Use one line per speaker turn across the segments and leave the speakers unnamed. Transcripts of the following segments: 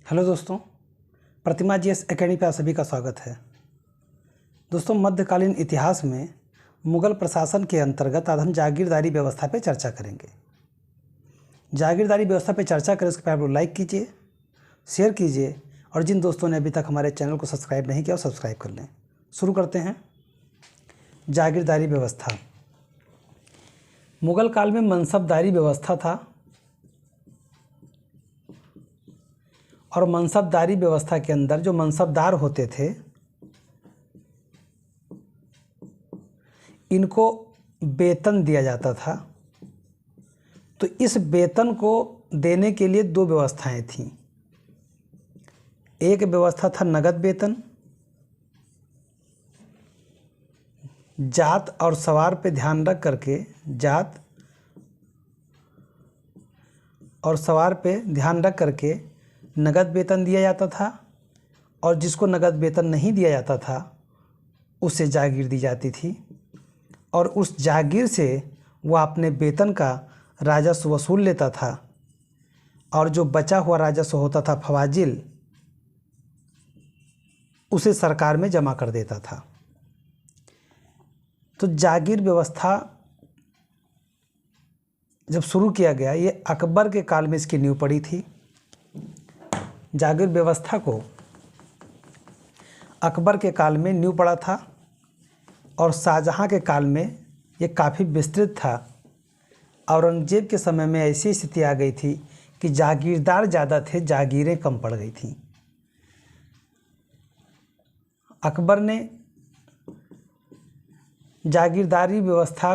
Hello दोस्तों, प्रतिमा GS academy पर आप सभी का स्वागत है। दोस्तों, मध्यकालीन इतिहास में मुगल प्रशासन के अंतर्गत आज हम जागीरदारी व्यवस्था पर चर्चा करेंगे। जागीरदारी व्यवस्था पर चर्चा करें उसके पहले आप लोग लाइक कीजिए, शेयर कीजिए और जिन दोस्तों ने अभी तक हमारे चैनल को सब्सक्राइब नहीं किया वो सब्सक्राइब कर लें। शुरू करते हैं। जागीरदारी व्यवस्था मुगल काल में मनसबदारी व्यवस्था था और मनसबदारी व्यवस्था के अंदर जो मनसबदार होते थे इनको वेतन दिया जाता था। तो इस वेतन को देने के लिए दो व्यवस्थाएं थीं। एक व्यवस्था था नगद वेतन, जात और सवार पे ध्यान रख करके जात और सवार पे ध्यान रख करके नगद वेतन दिया जाता था और जिसको नगद वेतन नहीं दिया जाता था उसे जागीर दी जाती थी और उस जागीर से वह अपने वेतन का राजस्व वसूल लेता था और जो बचा हुआ राजस्व होता था फवाजिल उसे सरकार में जमा कर देता था। तो जागीर व्यवस्था जब शुरू किया गया, ये अकबर के काल में इसकी नींव पड़ी थी। जागीर व्यवस्था को अकबर के काल में नींव पड़ा था और शाहजहां के काल में ये काफ़ी विस्तृत था। औरंगजेब के समय में ऐसी स्थिति आ गई थी कि जागीरदार ज़्यादा थे, जागीरें कम पड़ गई थीं। अकबर ने जागीरदारी व्यवस्था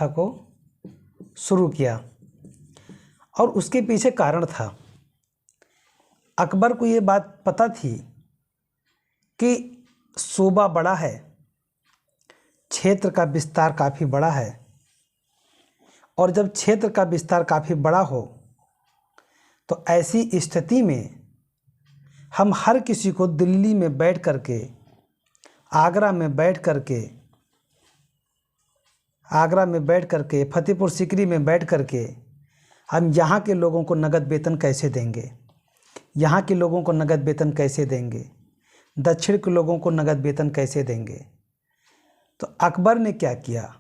को शुरू किया और उसके पीछे कारण था। अकबर को ये बात पता थी कि सूबा बड़ा है, क्षेत्र का विस्तार काफ़ी बड़ा है और जब क्षेत्र का विस्तार काफ़ी बड़ा हो तो ऐसी स्थिति में हम हर किसी को दिल्ली में बैठ करके, आगरा में बैठ करके, फतेहपुर सीकरी में बैठ करके हम यहाँ के लोगों को नगद वेतन कैसे देंगे, यहाँ के लोगों को नगद वेतन कैसे देंगे, दक्षिण के लोगों को नगद वेतन कैसे देंगे। तो अकबर ने क्या किया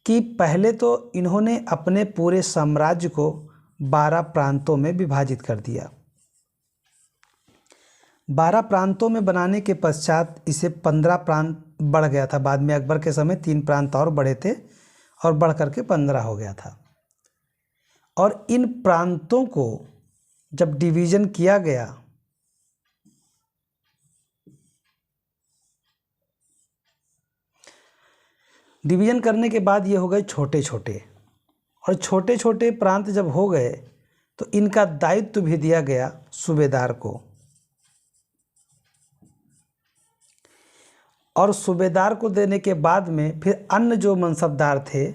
कि पहले तो इन्होंने अपने पूरे साम्राज्य को 12 प्रांतों में विभाजित कर दिया। 12 प्रांतों में बनाने के पश्चात इसे 15 प्रांत बढ़ गया था। बाद में अकबर के समय 3 प्रांत और बढ़े थे और बढ़ करके 15 हो गया था। और इन प्रांतों को जब डिवीज़न किया गया डिवीज़न करने के बाद ये हो गए छोटे छोटे, और छोटे छोटे प्रांत जब हो गए तो इनका दायित्व भी दिया गया सूबेदार को। और सूबेदार को देने के बाद में फिर अन्य जो मनसबदार थे,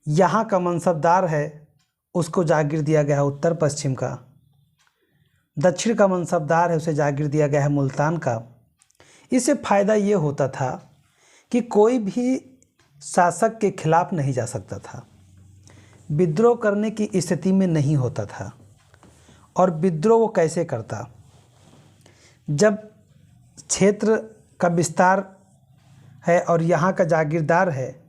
यहाँ का मनसबदार है उसको जागीर दिया गया है उत्तर पश्चिम का, दक्षिण का मनसबदार है उसे जागीर दिया गया है मुल्तान का। इससे फ़ायदा ये होता था कि कोई भी शासक के खिलाफ नहीं जा सकता था, विद्रोह करने की स्थिति में नहीं होता था। और विद्रोह वो कैसे करता, जब क्षेत्र का विस्तार है और यहाँ का जागीरदार है,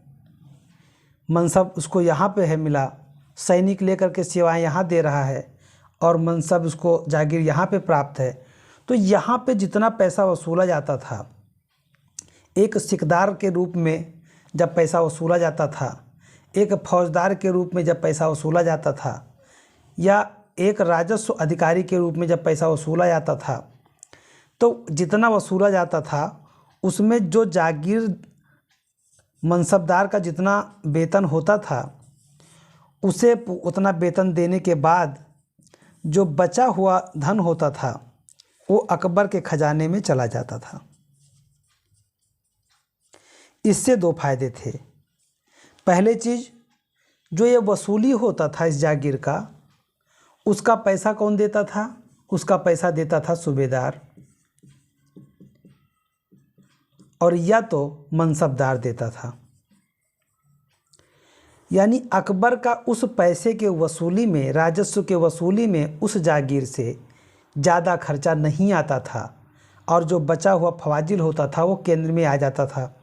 मनसब उसको यहाँ पे है मिला, सैनिक लेकर के सेवाएं यहाँ दे रहा है और मनसब उसको जागीर यहाँ पे प्राप्त है, तो यहाँ पे जितना पैसा वसूला जाता था, एक सिकदार के रूप में जब पैसा वसूला जाता था, एक फौजदार के रूप में जब पैसा वसूला जाता था, या एक राजस्व अधिकारी के रूप में जब पैसा वसूला जाता था, तो जितना वसूला जाता था उसमें जो जागीर मनसबदार का जितना वेतन होता था उसे उतना वेतन देने के बाद जो बचा हुआ धन होता था वो अकबर के खजाने में चला जाता था। इससे दो फायदे थे। पहले चीज़, जो ये वसूली होता था इस जागीर का, उसका पैसा कौन देता था? उसका पैसा देता था सूबेदार, और या तो मनसबदार देता था। यानी अकबर का उस पैसे के वसूली में, राजस्व के वसूली में उस जागीर से ज़्यादा खर्चा नहीं आता था और जो बचा हुआ फवाजिल होता था वो केंद्र में आ जाता था।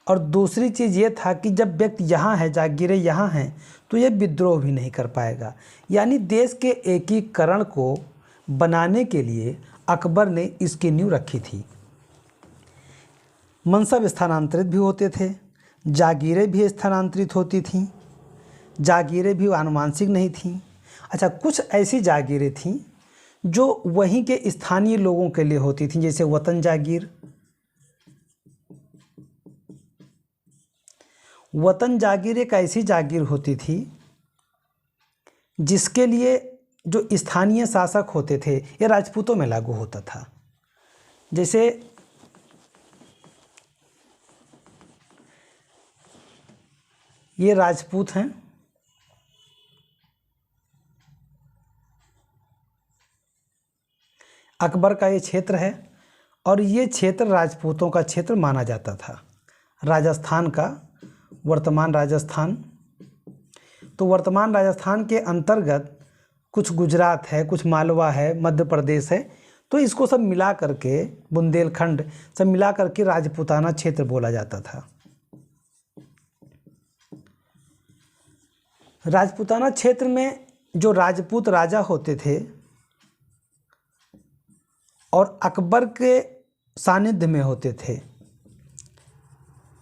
और दूसरी चीज़ ये था कि जब व्यक्ति यहाँ है, जागीरें यहाँ हैं, तो ये विद्रोह भी नहीं कर पाएगा। यानी देश के एकीकरण को बनाने के लिए अकबर ने इसकी नींव रखी थी। मनसब स्थानांतरित भी होते थे, जागीरें भी स्थानांतरित होती थीं, जागीरें भी आनुवांशिक नहीं थीं। अच्छा, कुछ ऐसी जागीरें थीं जो वहीं के स्थानीय लोगों के लिए होती थीं, जैसे वतन जागीर। वतन जागीर एक ऐसी जागीर होती थी जिसके लिए जो स्थानीय शासक होते थे, ये राजपूतों में लागू होता था। जैसे ये राजपूत हैं, अकबर का ये क्षेत्र है और ये क्षेत्र राजपूतों का क्षेत्र माना जाता था। राजस्थान का, वर्तमान राजस्थान, तो वर्तमान राजस्थान के अंतर्गत कुछ गुजरात है, कुछ मालवा है, मध्य प्रदेश है, तो इसको सब मिला करके, बुंदेलखंड सब मिला करके राजपूताना क्षेत्र बोला जाता था। राजपूताना क्षेत्र में जो राजपूत राजा होते थे और अकबर के सानिध्य में होते थे,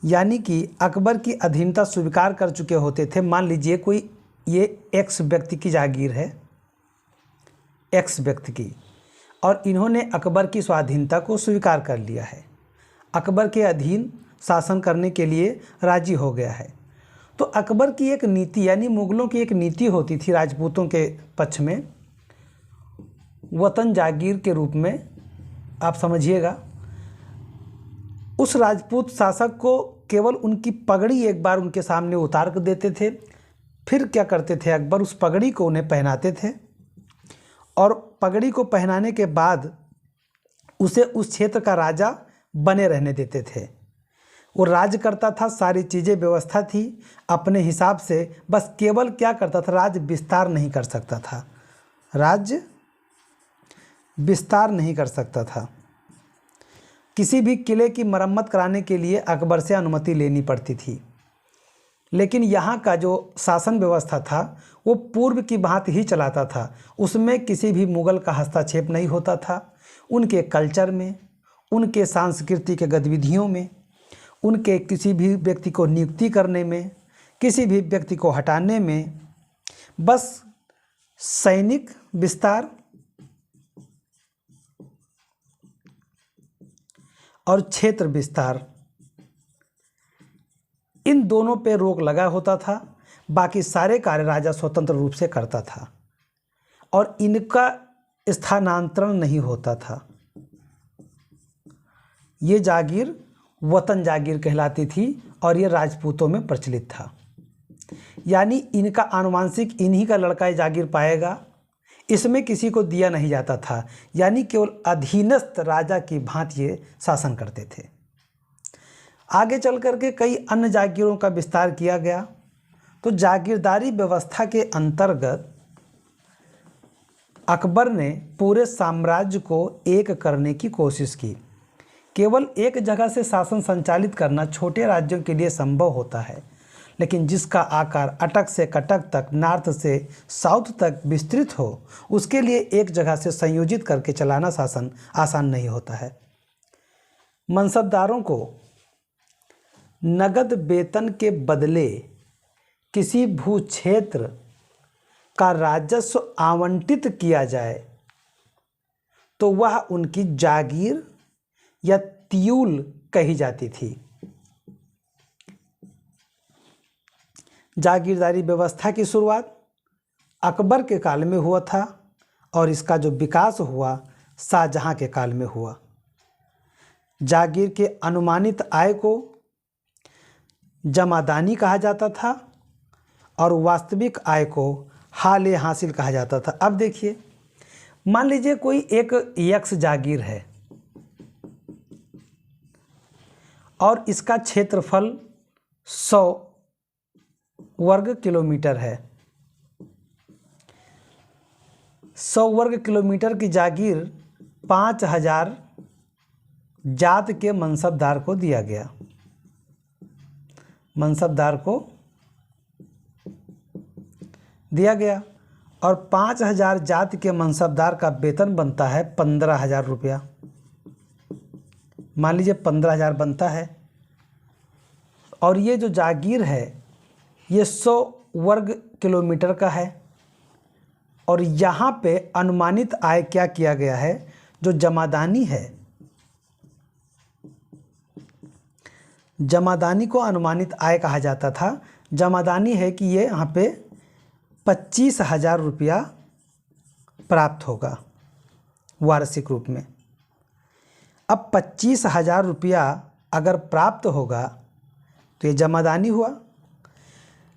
यानी कि अकबर की अधीनता स्वीकार कर चुके होते थे। मान लीजिए कोई ये एक्स व्यक्ति की जागीर है, एक्स व्यक्ति की, और इन्होंने अकबर की स्वाधीनता को स्वीकार कर लिया है, अकबर के अधीन शासन करने के लिए राजी हो गया है। तो अकबर की एक नीति, यानी मुगलों की एक नीति होती थी राजपूतों के पक्ष में, वतन जागीर के रूप में, आप समझिएगा। उस राजपूत शासक को केवल उनकी पगड़ी एक बार उनके सामने उतार कर देते थे, फिर क्या करते थे अकबर, उस पगड़ी को उन्हें पहनाते थे और पगड़ी को पहनाने के बाद उसे उस क्षेत्र का राजा बने रहने देते थे। वो राज करता था, सारी चीज़ें व्यवस्था थी अपने हिसाब से, बस केवल क्या करता था, राज्य विस्तार नहीं कर सकता था, राज्य विस्तार नहीं कर सकता था। किसी भी किले की मरम्मत कराने के लिए अकबर से अनुमति लेनी पड़ती थी। लेकिन यहाँ का जो शासन व्यवस्था था वो पूर्व की भांति ही चलाता था, उसमें किसी भी मुगल का हस्तक्षेप नहीं होता था। उनके कल्चर में, उनके सांस्कृतिक गतिविधियों में, उनके किसी भी व्यक्ति को नियुक्ति करने में, किसी भी व्यक्ति को हटाने में, बस सैनिक विस्तार और क्षेत्र विस्तार, इन दोनों पे रोक लगा होता था। बाकी सारे कार्य राजा स्वतंत्र रूप से करता था और इनका स्थानांतरण नहीं होता था। ये जागीर वतन जागीर कहलाती थी और ये राजपूतों में प्रचलित था। यानी इनका आनुवांशिक इन्हीं का लड़का ये जागीर पाएगा, इसमें किसी को दिया नहीं जाता था। यानी केवल अधीनस्थ राजा की भांति ये शासन करते थे। आगे चल करके कई अन्य जागीरों का विस्तार किया गया। तो जागीरदारी व्यवस्था के अंतर्गत अकबर ने पूरे साम्राज्य को एक करने की कोशिश की। केवल एक जगह से शासन संचालित करना छोटे राज्यों के लिए संभव होता है, लेकिन जिसका आकार अटक से कटक तक, नॉर्थ से साउथ तक विस्तृत हो, उसके लिए एक जगह से संयोजित करके चलाना शासन आसान नहीं होता है। मनसबदारों को नगद वेतन के बदले किसी भू क्षेत्र का राजस्व आवंटित किया जाए तो वह उनकी जागीर या तियूल कही जाती थी। जागीरदारी व्यवस्था की शुरुआत अकबर के काल में हुआ था और इसका जो विकास हुआ शाहजहां के काल में हुआ। जागीर के अनुमानित आय को जमादानी कहा जाता था और वास्तविक आय को हाले हासिल कहा जाता था। अब देखिए, मान लीजिए कोई एक यक्ष जागीर है और इसका क्षेत्रफल 100 वर्ग किलोमीटर है। 100 वर्ग किलोमीटर की जागीर 5000 जात के मनसबदार को दिया गया। मनसबदार को दिया गया और 5000 जात के मनसबदार का वेतन बनता है 15,000 रुपया। मान लीजिए 15,000 बनता है और ये जो जागीर है ये 100 वर्ग किलोमीटर का है। और यहाँ पे अनुमानित आय क्या किया गया है, जो जमादानी है, जमादानी को अनुमानित आय कहा जाता था। जमादानी है कि ये यहाँ पे 25,000 रुपया प्राप्त होगा वार्षिक रूप में। अब 25,000 रुपया अगर प्राप्त होगा तो ये जमादानी हुआ,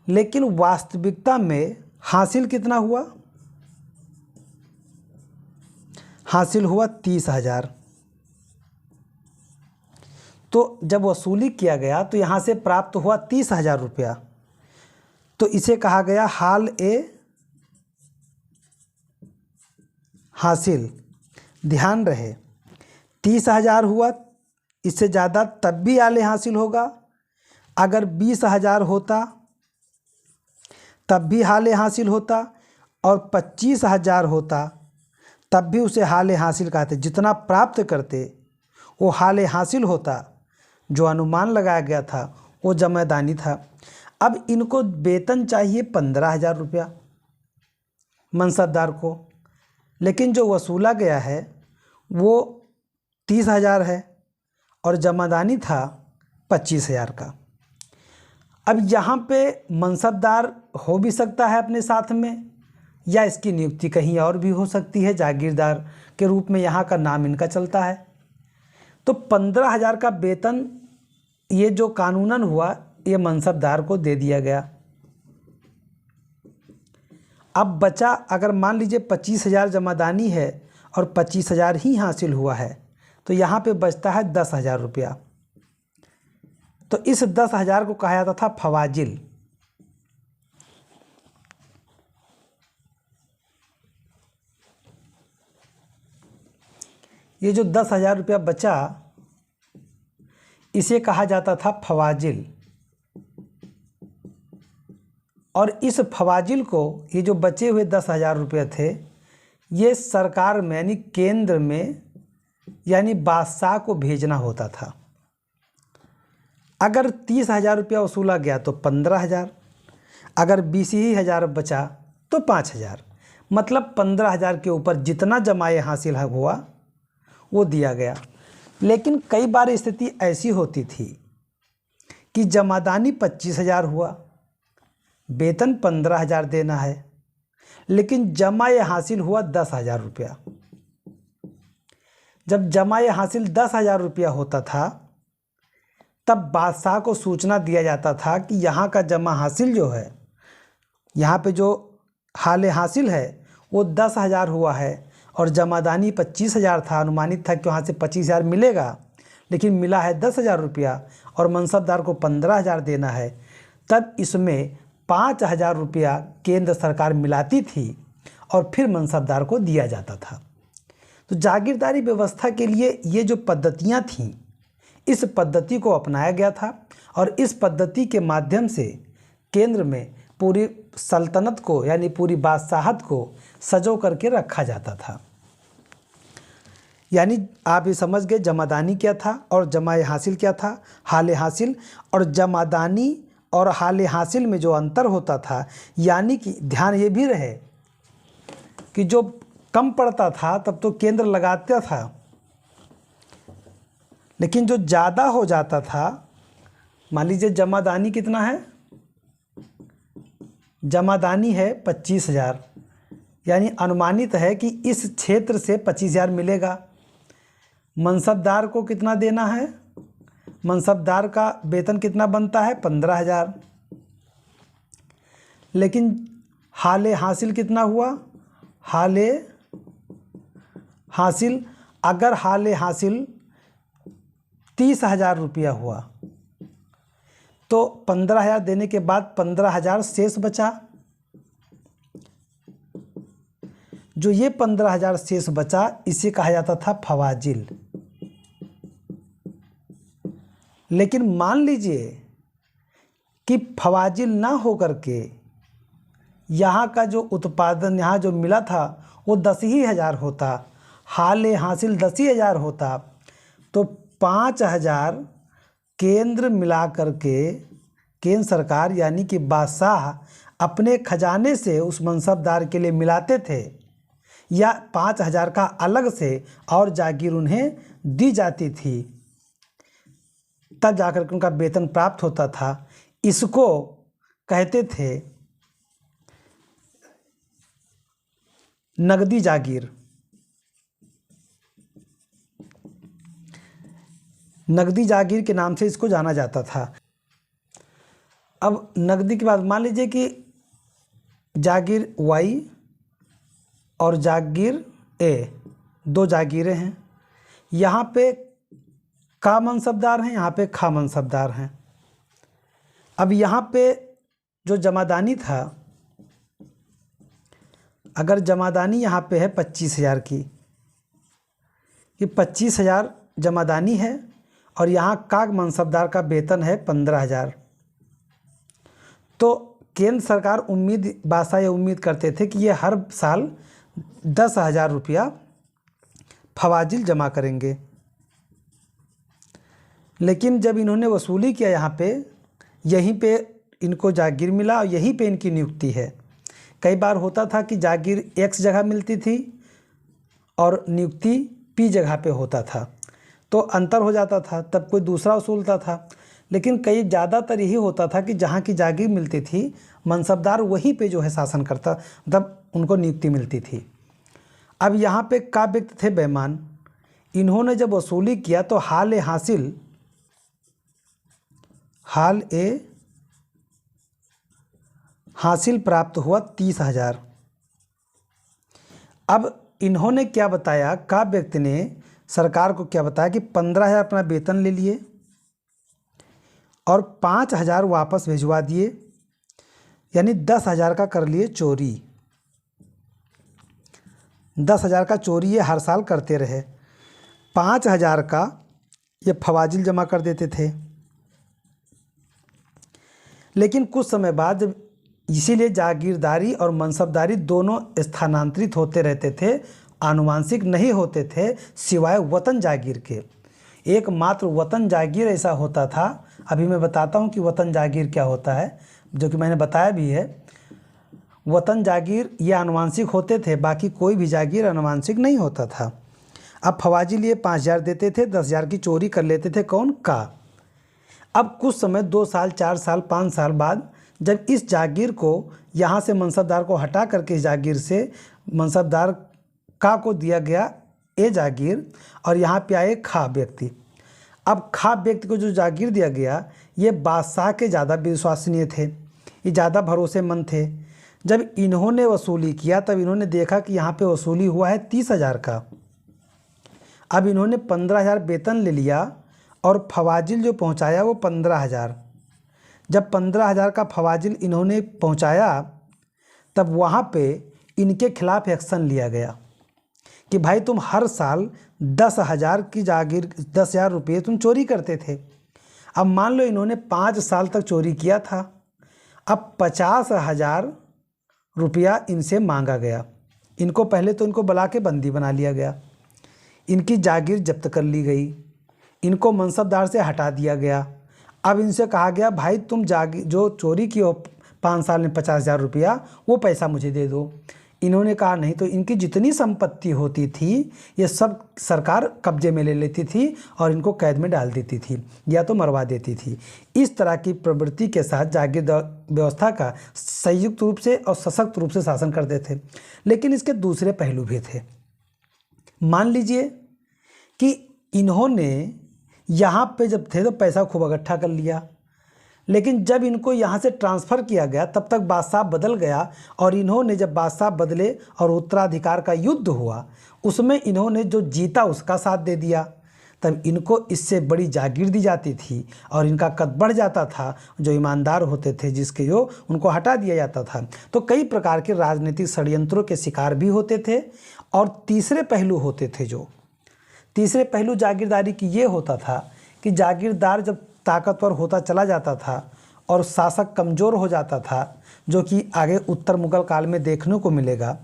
लेकिन वास्तविकता में हासिल कितना हुआ? हासिल हुआ 30,000। तो जब वसूली किया गया तो यहाँ से प्राप्त हुआ 30,000 रुपया, तो इसे कहा गया हाल ए हासिल। ध्यान रहे 30,000 हुआ, इससे ज़्यादा तब भी हाल ए हासिल होगा। अगर 20,000 होता तब भी हाल ए हासिल होता, और 25,000 होता तब भी उसे हाल ए हासिल कहते। जितना प्राप्त करते वो हाल ए हासिल होता। जो अनुमान लगाया गया था वो जमादानी था। अब इनको वेतन चाहिए 15,000 रुपया मनसबदार को, लेकिन जो वसूला गया है वो 30,000 है और जमादानी था 25,000 का। अब यहाँ पे मनसबदार हो भी सकता है अपने साथ में, या इसकी नियुक्ति कहीं और भी हो सकती है, जागीरदार के रूप में यहाँ का नाम इनका चलता है। तो 15,000 का वेतन ये जो कानूनन हुआ ये मनसबदार को दे दिया गया। अब बचा, अगर मान लीजिए 25,000 जमादानी है और 25,000 ही हासिल हुआ है, तो यहाँ पे बचता है 10,000 रुपया। तो इस 10,000 को कहा जाता था फवाजिल। ये जो 10,000 रुपया बचा इसे कहा जाता था फवाजिल। और इस फवाजिल को, ये जो बचे हुए 10,000 रुपये थे, ये सरकार में यानी केंद्र में यानी बादशाह को भेजना होता था। अगर 30,000 रुपया वसूला गया तो 15,000, अगर 20,000 बचा तो 5,000, मतलब 15,000 के ऊपर जितना जमाए हासिल हुआ वो दिया गया। लेकिन कई बार स्थिति ऐसी होती थी कि जमादानी 25,000 हुआ, वेतन 15,000 देना है, लेकिन जमाए हासिल हुआ 10,000 रुपया। जब जमाए हासिल 10,000 रुपया होता था तब बादशाह को सूचना दिया जाता था कि यहाँ का जमा हासिल जो है, यहाँ पे जो हाल हासिल है वो 10,000 हुआ है और जमादानी 25,000 था। अनुमानित था कि वहाँ से 25,000 मिलेगा, लेकिन मिला है 10,000 रुपया और मनसबदार को 15,000 देना है। तब इसमें 5,000 रुपया केंद्र सरकार मिलाती थी और फिर मनसबदार को दिया जाता था। तो जागीरदारी व्यवस्था के लिए ये जो पद्धतियाँ थीं, इस पद्धति को अपनाया गया था और इस पद्धति के माध्यम से केंद्र में पूरी सल्तनत को यानी पूरी बादशाहत को सजो करके रखा जाता था। यानी आप ये समझ गए जमादानी क्या था और जमाए हासिल क्या था। हाल हासिल और जमादानी और हाल हासिल में जो अंतर होता था, यानी कि ध्यान ये भी रहे कि जो कम पड़ता था तब तो केंद्र लगाता था, लेकिन जो ज़्यादा हो जाता था, मान लीजिए जमादानी कितना है, जमादानी है 25,000, यानी अनुमानित है कि इस क्षेत्र से 25,000 मिलेगा। मनसबदार को कितना देना है, मनसबदार का वेतन कितना बनता है 15,000, लेकिन हाले हासिल कितना हुआ, हाले हासिल अगर हाले हासिल 30,000 रुपया हुआ तो 15,000 देने के बाद 15,000 शेष बचा। जो ये 15,000 शेष बचा इसे कहा जाता था फवाजिल। लेकिन मान लीजिए कि फवाजिल ना हो करके यहाँ का जो उत्पादन यहाँ जो मिला था वो 10,000 होता, हाल हासिल 10,000 होता, तो 5,000 केंद्र मिला करके केंद्र सरकार यानी कि बादशाह अपने खजाने से उस मनसबदार के लिए मिलाते थे, या 5,000 का अलग से और जागीर उन्हें दी जाती थी, तब जाकर के उनका वेतन प्राप्त होता था। इसको कहते थे नगदी जागीर। नगदी जागीर के नाम से इसको जाना जाता था। अब नगदी के बाद मान लीजिए कि जागीर वाई और जागीर ए, दो जागीरें हैं। यहाँ पे का मनसबदार हैं, यहाँ पे खा मनसबदार हैं। अब यहाँ पे जो जमादानी था, अगर जमादानी यहाँ पे है 25,000 की, ये 25,000 जमादानी है और यहाँ का मनसबदार का वेतन है 15,000, तो केंद्र सरकार बादशाह ये उम्मीद करते थे कि ये हर साल 10,000 रुपया फवाजिल जमा करेंगे। लेकिन जब इन्होंने वसूली किया यहाँ पे, यहीं पे इनको जागीर मिला और यहीं पे इनकी नियुक्ति है। कई बार होता था कि जागीर X जगह मिलती थी और नियुक्ति P जगह पे होता था, तो अंतर हो जाता था, तब कोई दूसरा वसूलता था। लेकिन कई ज़्यादातर यही होता था कि जहाँ की जागीर मिलती थी मनसबदार वहीं पे जो है शासन करता, तब उनको नियुक्ति मिलती थी। अब यहाँ पे का व्यक्ति थे बेईमान। इन्होंने जब वसूली किया तो हाल हासिल प्राप्त हुआ 30,000। अब इन्होंने क्या बताया, का व्यक्ति ने सरकार को क्या बताया कि 15,000 अपना वेतन ले लिए और 5,000 वापस भिजवा दिए, यानी 10,000 का कर लिए चोरी। 10,000 का चोरी ये हर साल करते रहे। 5,000 का ये फवाजिल जमा कर देते थे। लेकिन कुछ समय बाद जब, इसीलिए जागीरदारी और मनसबदारी दोनों स्थानांतरित होते रहते थे, आनुवांशिक नहीं होते थे, सिवाय वतन जागीर के। एकमात्र वतन जागीर ऐसा होता था। अभी मैं बताता हूँ कि वतन जागीर क्या होता है, जो कि मैंने बताया भी है। वतन जागीर ये आनुवांशिक होते थे, बाकी कोई भी जागीर आनुवांशिक नहीं होता था। अब फवाजिल ये 5,000 देते थे, 10,000 की चोरी कर लेते थे, कौन, का। अब कुछ समय 2 साल 4 साल 5 साल बाद जब इस जागीर को यहाँ से मनसबदार को हटा करके इस जागीर से मनसबदार का को दिया गया ए जागीर, और यहाँ पे आए खा व्यक्ति। अब खा व्यक्ति को जो जागीर दिया गया ये बादशाह के ज़्यादा विश्वसनीय थे, ये ज़्यादा भरोसेमंद थे। जब इन्होंने वसूली किया तब इन्होंने देखा कि यहाँ पे वसूली हुआ है 30,000 का। अब इन्होंने 15,000 वेतन ले लिया और फवाजिल जो पहुँचाया वो 15,000। जब 15,000 का फवाजिल इन्होंने पहुँचाया तब वहाँ पे इनके खिलाफ़ एक्शन लिया गया कि भाई तुम हर साल 10,000 की जागीर 10,000 रुपये तुम चोरी करते थे। अब मान लो इन्होंने 5 साल तक चोरी किया था, अब 50,000 रुपया इनसे मांगा गया। इनको पहले तो इनको बुला के बंदी बना लिया गया, इनकी जागीर जब्त कर ली गई, इनको मनसबदार से हटा दिया गया। अब इनसे कहा गया भाई तुम जागीर जो चोरी की हो 5 साल में 50,000 रुपया, वो पैसा मुझे दे दो। इन्होंने कहा नहीं, तो इनकी जितनी संपत्ति होती थी ये सब सरकार कब्जे में ले लेती थी और इनको कैद में डाल देती थी या तो मरवा देती थी। इस तरह की प्रवृत्ति के साथ जागीर व्यवस्था का संयुक्त रूप से और सशक्त रूप से शासन करते थे। लेकिन इसके दूसरे पहलू भी थे। मान लीजिए कि इन्होंने यहाँ पे जब थे तो पैसा खूब इकट्ठा कर लिया, लेकिन जब इनको यहाँ से ट्रांसफ़र किया गया तब तक बादशाह बदल गया, और इन्होंने जब बादशाह बदले और उत्तराधिकार का युद्ध हुआ उसमें इन्होंने जो जीता उसका साथ दे दिया। तब इनको इससे बड़ी जागीर दी जाती थी और इनका कद बढ़ जाता था। जो ईमानदार होते थे जिसके जो उनको हटा दिया जाता था। तो कई प्रकार के राजनीतिक षड्यंत्रों के शिकार भी होते थे। और तीसरे पहलू होते थे, जो तीसरे पहलू जागीरदारी की ये होता था कि जागीरदार जब ताकतवर होता चला जाता था और शासक कमज़ोर हो जाता था, जो कि आगे उत्तर मुगल काल में देखने को मिलेगा,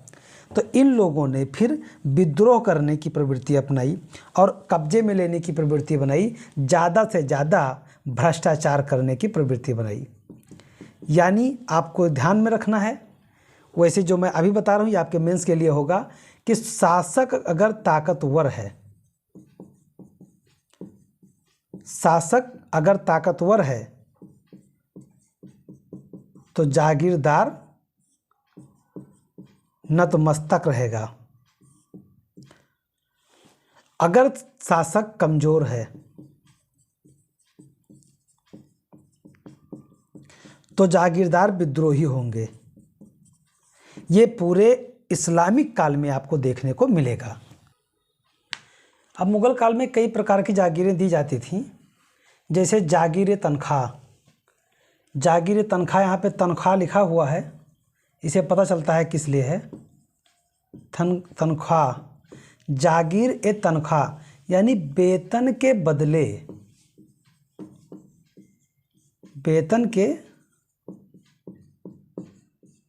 तो इन लोगों ने फिर विद्रोह करने की प्रवृत्ति अपनाई और कब्जे में लेने की प्रवृत्ति बनाई, ज़्यादा से ज़्यादा भ्रष्टाचार करने की प्रवृत्ति बनाई। यानी आपको ध्यान में रखना है, वैसे जो मैं अभी बता रहा हूँ ये आपके मेंस के लिए होगा, कि शासक अगर ताकतवर है, शासक अगर ताकतवर है तो जागीरदार नतमस्तक रहेगा। अगर शासक कमजोर है तो जागीरदार विद्रोही होंगे। ये पूरे इस्लामिक काल में आपको देखने को मिलेगा। अब मुगल काल में कई प्रकार की जागीरें दी जाती थीं, जैसे जागीर तनख्वाह। जागीर तनख्वाह, यहाँ पे तनख्वाह लिखा हुआ है, इसे पता चलता है किस लिए है। तनख्वाह, जागीर ए तनख्वाह यानी वेतन के बदले, वेतन के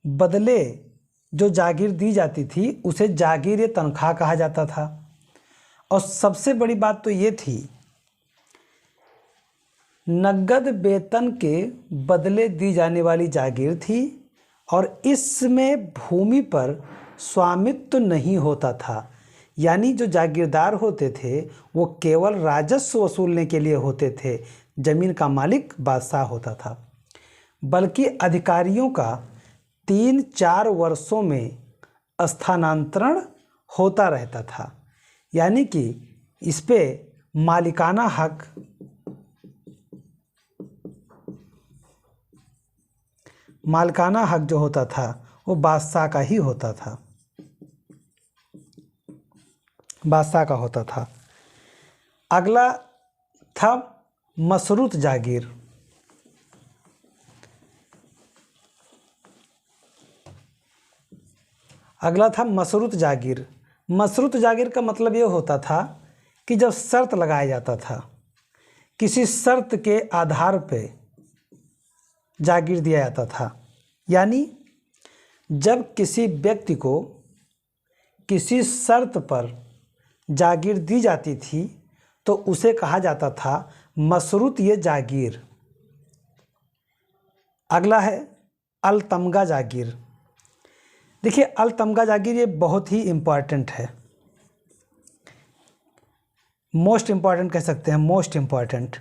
बदले जो जागीर दी जाती थी उसे जागीर ए तनख्वाह कहा जाता था। और सबसे बड़ी बात तो ये थी, नगद वेतन के बदले दी जाने वाली जागीर थी और इसमें भूमि पर स्वामित्व नहीं होता था। यानी जो जागीरदार होते थे वो केवल राजस्व वसूलने के लिए होते थे, जमीन का मालिक बादशाह होता था। बल्कि अधिकारियों का 3-4 वर्षों में स्थानांतरण होता रहता था। यानी कि इस पे मालिकाना हक, मालिकाना हक जो होता था वो बादशाह का ही होता था, बादशाह का होता था। अगला था मशरूत जागीर। अगला था मशरूत जागीर। मशरूत जागीर का मतलब ये होता था कि जब शर्त लगाया जाता था, किसी शर्त के आधार पे जागीर दिया जाता था। यानी जब किसी व्यक्ति को किसी शर्त पर जागीर दी जाती थी तो उसे कहा जाता था मशरूत ये जागीर। अगला है अलतमगा जागीर। देखिए, अलतमगा जागीर ये बहुत ही इम्पॉर्टेंट है, मोस्ट इम्पॉर्टेंट कह सकते हैं, मोस्ट इम्पॉर्टेंट।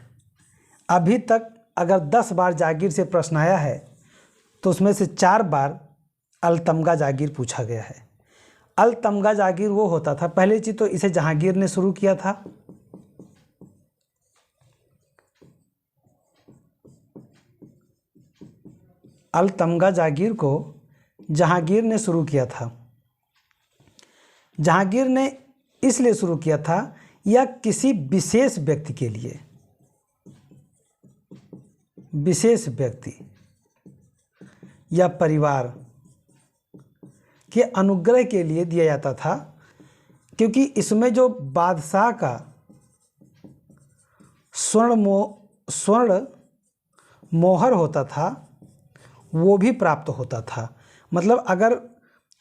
अभी तक अगर 10 बार जागीर से प्रश्न आया है तो उसमें से 4 बार अलतमगा जागीर पूछा गया है। अलतमगा जागीर वो होता था, पहली चीज़ तो इसे जहांगीर ने शुरू किया था। अलतमगा जागीर को जहांगीर ने शुरू किया था। जहांगीर ने इसलिए शुरू किया था या किसी विशेष व्यक्ति के लिए, विशेष व्यक्ति या परिवार के अनुग्रह के लिए दिया जाता था, क्योंकि इसमें जो बादशाह का स्वर्ण मोहर होता था वो भी प्राप्त होता था। मतलब अगर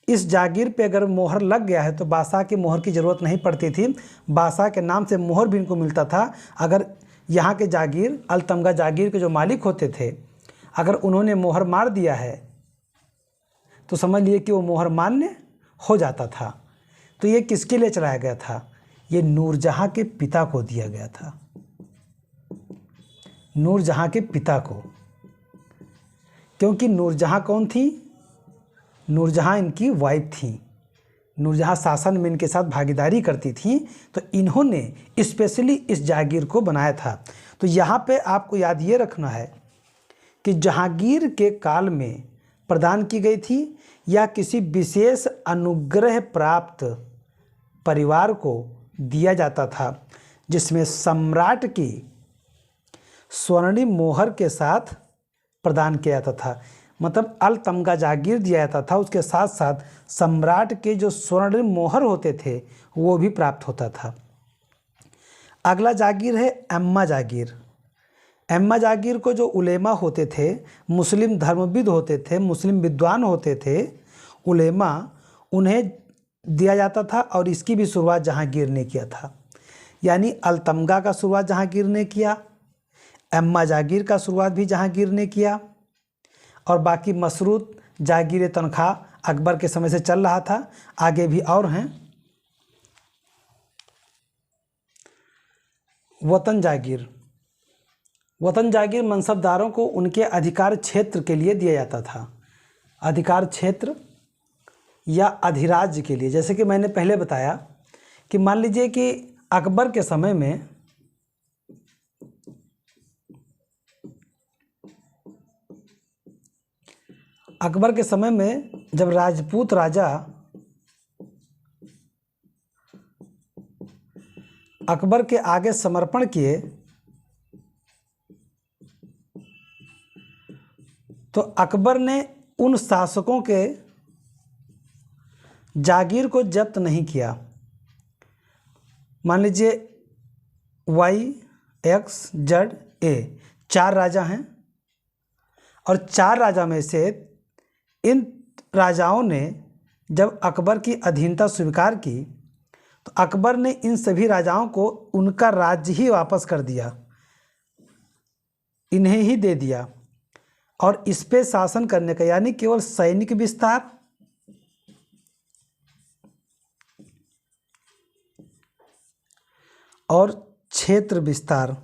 इस जागीर पे अगर मोहर लग गया है तो बादशाह की मोहर की ज़रूरत नहीं पड़ती थी, बादशाह के नाम से मोहर भी इनको मिलता था। अगर यहाँ के जागीर, अलतमगा जागीर के जो मालिक होते थे, अगर उन्होंने मोहर मार दिया है तो समझ लिए कि वो मोहर मान्य हो जाता था। तो ये किसके लिए चलाया गया था? ये नूरजहाँ के पिता को दिया गया था, नूरजहाँ के पिता को। क्योंकि नूरजहाँ कौन थी? नूरजहाँ इनकी वाइफ थी। नूरजहाँ शासन में इनके साथ भागीदारी करती थी, तो इन्होंने स्पेशली इस जागीर को बनाया था। तो यहाँ पे आपको याद ये रखना है कि जहांगीर के काल में प्रदान की गई थी या किसी विशेष अनुग्रह प्राप्त परिवार को दिया जाता था। जिसमें सम्राट की स्वर्णिम मोहर के साथ प्रदान किया जाता था। मतलब अल तमगा जागीर दिया जाता था, उसके साथ साथ सम्राट के जो स्वर्णिम मोहर होते थे वो भी प्राप्त होता था। अगला जागीर है एम्मा जागीर। एम्मा जागीर को जो उलेमा होते थे, मुस्लिम धर्मविद होते थे, मुस्लिम विद्वान होते थे, उलेमा, उन्हें दिया जाता था। और इसकी भी शुरुआत जहांगीर ने किया था। यानी अलतमगा का शुरुआत जहांगीर ने किया, एम्मा जागीर का शुरुआत भी जहांगीर ने किया, और बाकी मशरूत जागीर तनख्वाह अकबर के समय से चल रहा था। आगे भी और हैं। वतन जागीर। वतन जागीर मनसबदारों को उनके अधिकार क्षेत्र के लिए दिया जाता था। अधिकार क्षेत्र या अधिराज्य के लिए। जैसे कि मैंने पहले बताया कि मान लीजिए कि अकबर के समय में जब राजपूत राजा अकबर के आगे समर्पण किए तो अकबर ने उन शासकों के जागीर को जब्त नहीं किया। मान लीजिए वाई एक्स जेड ए 4 राजा हैं, और 4 राजा में से इन राजाओं ने जब अकबर की अधीनता स्वीकार की तो अकबर ने इन सभी राजाओं को उनका राज्य ही वापस कर दिया, इन्हें ही दे दिया। और इस पे शासन करने का यानी केवल सैनिक विस्तार और क्षेत्र विस्तार,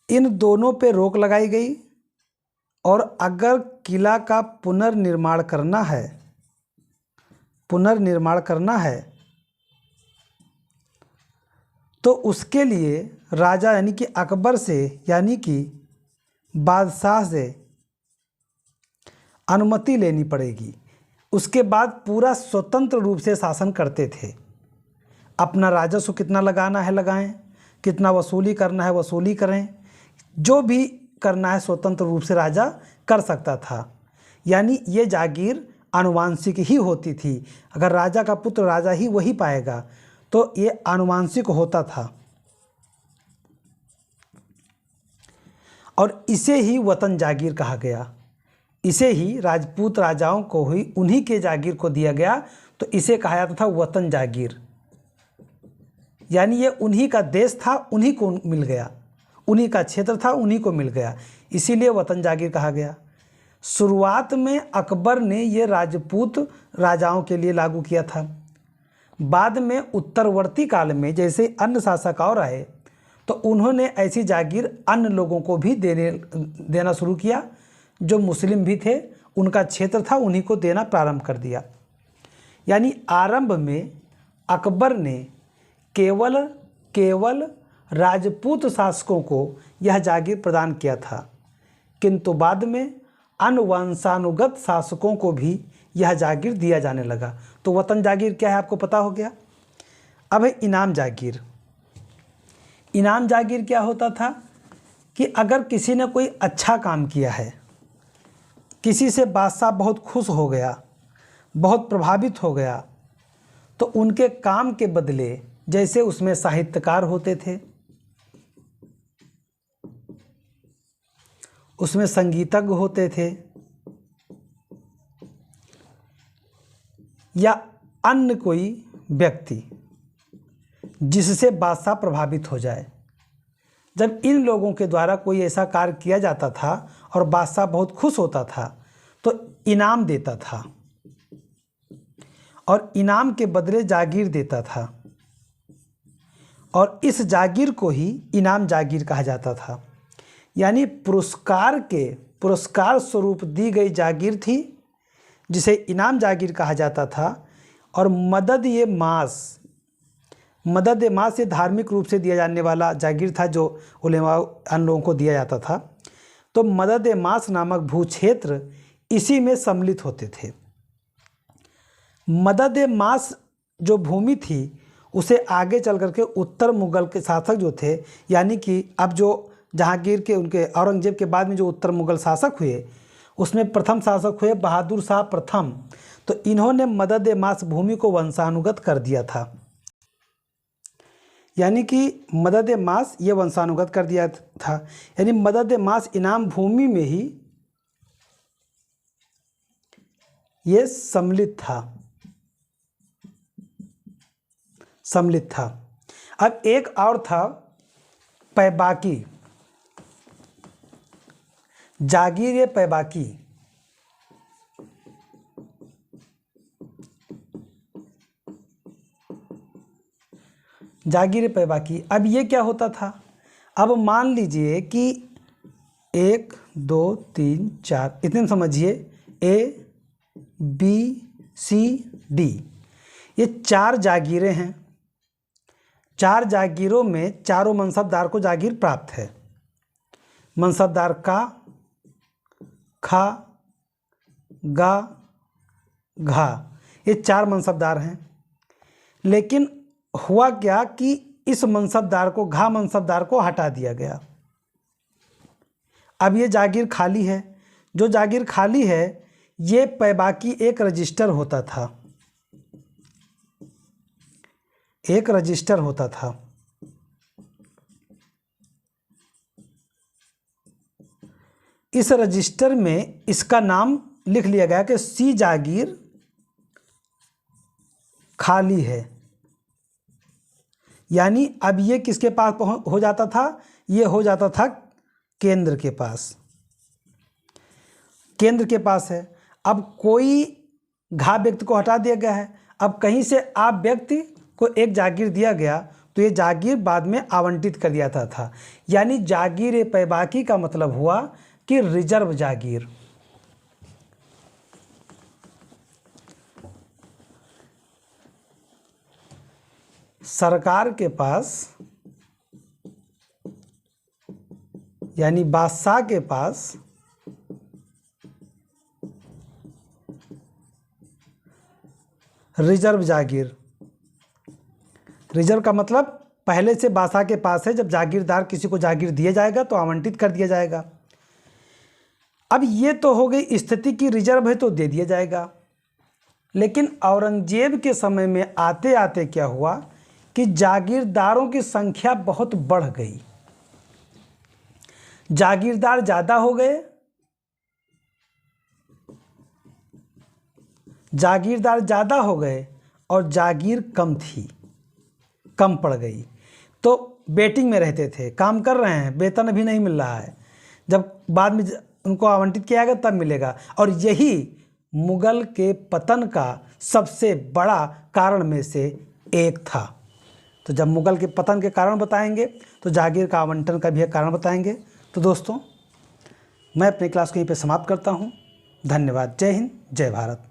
इन दोनों पे रोक लगाई गई। और अगर किला का पुनर्निर्माण करना है तो उसके लिए राजा यानी कि अकबर से यानी कि बादशाह से अनुमति लेनी पड़ेगी। उसके बाद पूरा स्वतंत्र रूप से शासन करते थे। अपना राजस्व कितना लगाना है लगाएं, कितना वसूली करना है वसूली करें, जो भी करना है स्वतंत्र रूप से राजा कर सकता था। यानी ये जागीर आनुवांशिक ही होती थी। अगर राजा का पुत्र राजा ही वही पाएगा तो ये आनुवांशिक होता था। और इसे ही वतन जागीर कहा गया। इसे ही राजपूत राजाओं को ही उन्हीं के जागीर को दिया गया, तो इसे कहा जाता था वतन जागीर। यानी ये उन्हीं का देश था, उन्हीं को मिल गया, उन्हीं का क्षेत्र था, उन्हीं को मिल गया, इसीलिए वतन जागीर कहा गया। शुरुआत में अकबर ने ये राजपूत राजाओं के लिए लागू किया था। बाद में उत्तरवर्ती काल में जैसे अन्य शासक और आए तो उन्होंने ऐसी जागीर अन्य लोगों को भी देना शुरू किया। जो मुस्लिम भी थे, उनका क्षेत्र था, उन्हीं को देना प्रारंभ कर दिया। यानी आरंभ में अकबर ने केवल राजपूत शासकों को यह जागीर प्रदान किया था, किंतु बाद में अन्य वंशानुगत शासकों को भी यह जागीर दिया जाने लगा। तो वतन जागीर क्या है आपको पता हो गया। अब है इनाम जागीर। इनाम जागीर क्या होता था कि अगर किसी ने कोई अच्छा काम किया है, किसी से बादशाह बहुत खुश हो गया, बहुत प्रभावित हो गया, तो उनके काम के बदले, जैसे उसमें साहित्यकार होते थे, उसमें संगीतज्ञ होते थे, या अन्य कोई व्यक्ति जिससे बादशाह प्रभावित हो जाए, जब इन लोगों के द्वारा कोई ऐसा कार्य किया जाता था और बादशाह बहुत खुश होता था तो इनाम देता था, और इनाम के बदले जागीर देता था, और इस जागीर को ही इनाम जागीर कहा जाता था। यानी पुरस्कार स्वरूप दी गई जागीर थी, जिसे इनाम जागीर कहा जाता था। और मदद ये मास ये धार्मिक रूप से दिया जाने वाला जागीर था, जो उलेमा अन्य लोगों को दिया जाता था। तो मदद मास नामक भूक्षेत्र इसी में सम्मिलित होते थे। मदद मास जो भूमि थी उसे आगे चल करके उत्तर मुगल के शासक जो थे, यानी कि अब जो जहांगीर के उनके औरंगजेब के बाद में जो उत्तर मुगल शासक हुए उसमें प्रथम शासक हुए बहादुर शाह प्रथम। तो इन्होंने मदद-ए-मास भूमि को वंशानुगत कर दिया था, यानी कि मदद-ए-मास ये वंशानुगत कर दिया था, यानी मदद-ए-मास इनाम भूमि में ही ये सम्मिलित था। अब एक और था पैबाकी, जागीर पैबाकी। जागीर पैबाकी, अब ये क्या होता था? अब मान लीजिए कि 1 2 3 4 इतने समझिए, A B C D ये 4 जागीरें हैं। 4 जागीरों में चारों मनसबदार को जागीर प्राप्त है। मनसबदार का, खा, गा, घा, ये 4 मनसबदार हैं। लेकिन हुआ क्या कि इस मनसबदार को, घा मनसबदार को हटा दिया गया। अब ये जागीर खाली है। जो जागीर खाली है ये पैबाकी एक रजिस्टर होता था, एक रजिस्टर होता था। इस रजिस्टर में इसका नाम लिख लिया गया कि सी जागीर खाली है, यानी अब ये किसके पास हो जाता था? ये हो जाता था केंद्र के पास। केंद्र के पास है। अब कोई घा व्यक्ति को हटा दिया गया है। अब कहीं से आप व्यक्ति को एक जागीर दिया गया तो ये जागीर बाद में आवंटित कर दिया था। यानी जागीर पैबाकी का मतलब हुआ कि रिजर्व जागीर। सरकार के पास, यानी बादशाह के पास रिजर्व जागीर। रिजर्व का मतलब पहले से बादशाह के पास है। जब जागीरदार किसी को जागीर दिया जाएगा तो आवंटित कर दिया जाएगा। अब ये तो हो गई स्थिति की रिजर्व है तो दे दिया जाएगा। लेकिन औरंगजेब के समय में आते आते क्या हुआ कि जागीरदारों की संख्या बहुत बढ़ गई। जागीरदार ज़्यादा हो गए, जागीरदार ज़्यादा हो गए और जागीर कम थी, कम पड़ गई। तो वेटिंग में रहते थे, काम कर रहे हैं, वेतन अभी नहीं मिल रहा है, जब बाद में उनको आवंटित किया गया तब मिलेगा। और यही मुगल के पतन का सबसे बड़ा कारण में से एक था। तो जब मुगल के पतन के कारण बताएंगे तो जागीर का आवंटन का भी एक कारण बताएंगे। तो दोस्तों, मैं अपनी क्लास को यहीं पे समाप्त करता हूँ। धन्यवाद। जय हिंद, जय भारत।